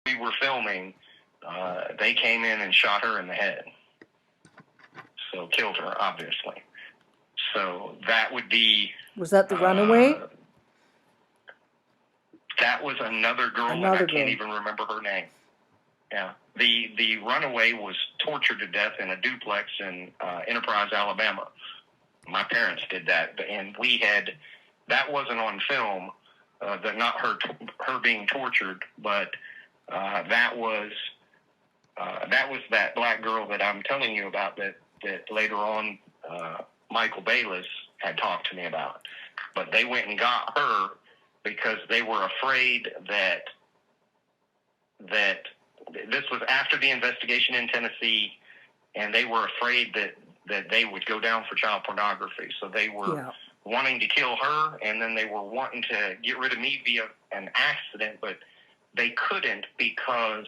we were filming, they came in and shot her in the head. So killed her, obviously. So that would be... Was that the runaway? That was another girl, and I can't even remember her name. Yeah. The runaway was tortured to death in a duplex in Enterprise, Alabama. My parents did that, and that wasn't on film, not her being tortured, but that was that black girl that I'm telling you about that later on Michael Bayless had talked to me about. But they went and got her because they were afraid that this was after the investigation in Tennessee, and they were afraid that they would go down for child pornography. So they were wanting to kill her, and then they were wanting to get rid of me via an accident, but they couldn't because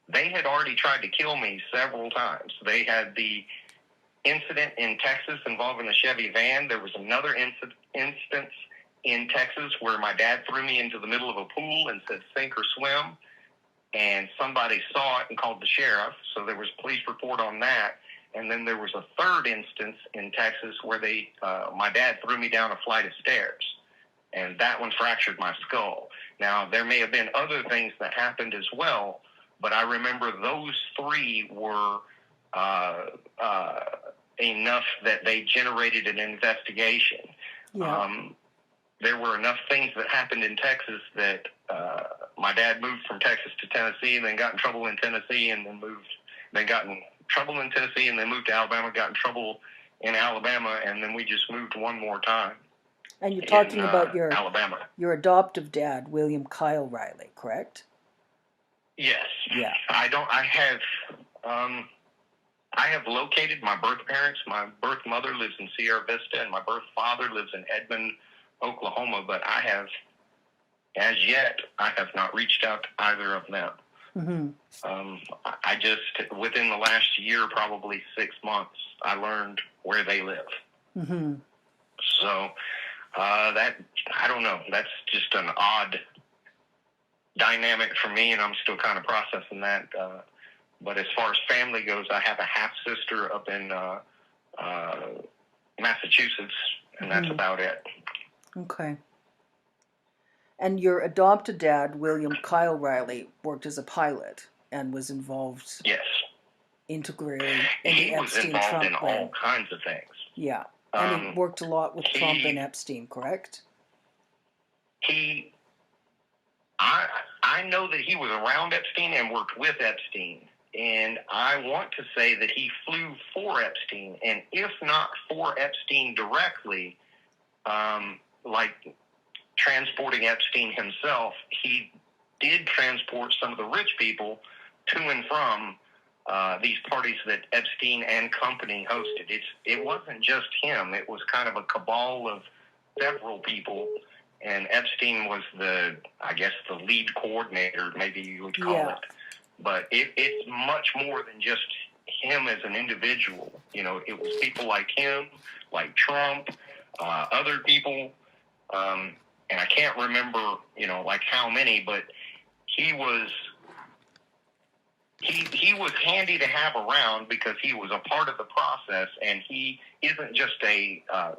they had already tried to kill me several times. They had the incident in Texas involving the Chevy van. There was another instance in Texas where my dad threw me into the middle of a pool and said, sink or swim. And somebody saw it and called the sheriff. So there was a police report on that. And then there was a third instance in Texas where my dad threw me down a flight of stairs. And that one fractured my skull. Now, there may have been other things that happened as well, but I remember those three were enough that they generated an investigation. Yeah. There were enough things that happened in Texas that my dad moved from Texas to Tennessee and then got in trouble in Tennessee and then got in trouble in Tennessee and then moved to Alabama, got in trouble in Alabama, and then we just moved one more time. And you're talking about Alabama. Your adoptive dad, William Kyle Riley, correct? Yes. Yeah. I have located my birth parents. My birth mother lives in Sierra Vista, and my birth father lives in Edmond, Oklahoma, but I have not reached out to either of them. Mm-hmm. I just, within the last year, probably 6 months, I learned where they live. Mm-hmm. So, I don't know. That's just an odd dynamic for me, and I'm still kind of processing that. But as far as family goes, I have a half-sister up in Massachusetts, and that's about it. Okay. And your adopted dad, William Kyle Riley, worked as a pilot and was involved integrally in the Epstein-Trump in all kinds of things. Yeah. And he worked a lot with Trump and Epstein, correct? I know that he was around Epstein and worked with Epstein. And I want to say that he flew for Epstein. And if not for Epstein directly, like transporting Epstein himself, he did transport some of the rich people to and from these parties that Epstein and company hosted. It wasn't just him. It was kind of a cabal of several people. And Epstein was the lead coordinator, maybe you would call it. But it's much more than just him as an individual. You know, it was people like him, like Trump, other people, and I can't remember, like how many, but he was handy to have around because he was a part of the process, and he isn't just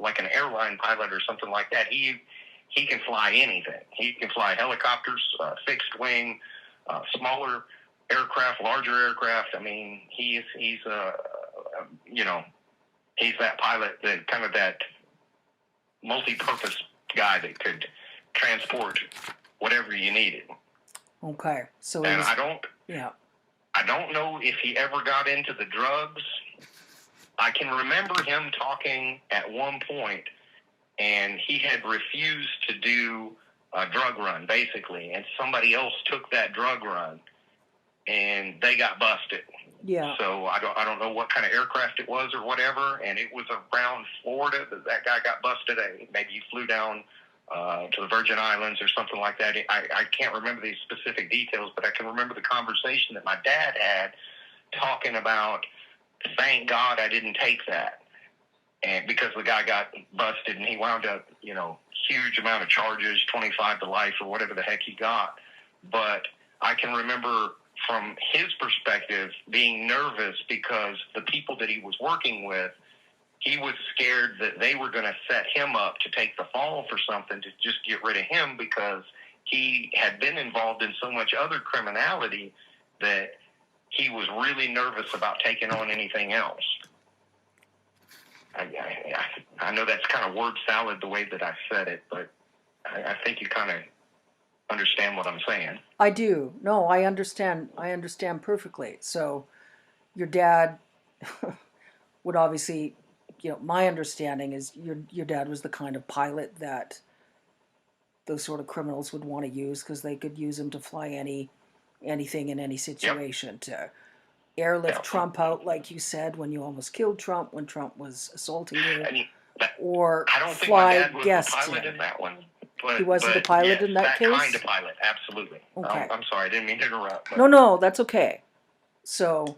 like an airline pilot or something like that. He can fly anything. He can fly helicopters, fixed wing, smaller aircraft, larger aircraft. I mean, he's that pilot, that multi-purpose guy that could transport whatever you needed. Okay, so I don't know if he ever got into the drugs. I can remember him talking at one point, and he had refused to do a drug run, basically, and somebody else took that drug run, and they got busted. Yeah. So I don't know what kind of aircraft it was or whatever, and it was around Florida that guy got busted. Maybe he flew down to the Virgin Islands or something like that. I can't remember these specific details, but I can remember the conversation that my dad had talking about, thank God I didn't take that. And because the guy got busted and he wound up, huge amount of charges, 25 to life or whatever the heck he got. But I can remember from his perspective being nervous because the people that he was working with, he was scared that they were going to set him up to take the fall for something to just get rid of him because he had been involved in so much other criminality that he was really nervous about taking on anything else. I know that's kind of word salad the way that I said it, but I think you kind of understand what I'm saying. I do. No, I understand. I understand perfectly. So your dad would obviously, my understanding is your dad was the kind of pilot that those sort of criminals would want to use because they could use him to fly anything in any situation, to airlift Trump out, like you said, when you almost killed Trump, when Trump was assaulting you, or I don't think fly my dad was guests the pilot in that one. He wasn't a pilot in that case? That kind of pilot, absolutely. Okay. I'm sorry, I didn't mean to interrupt. No, that's okay. So,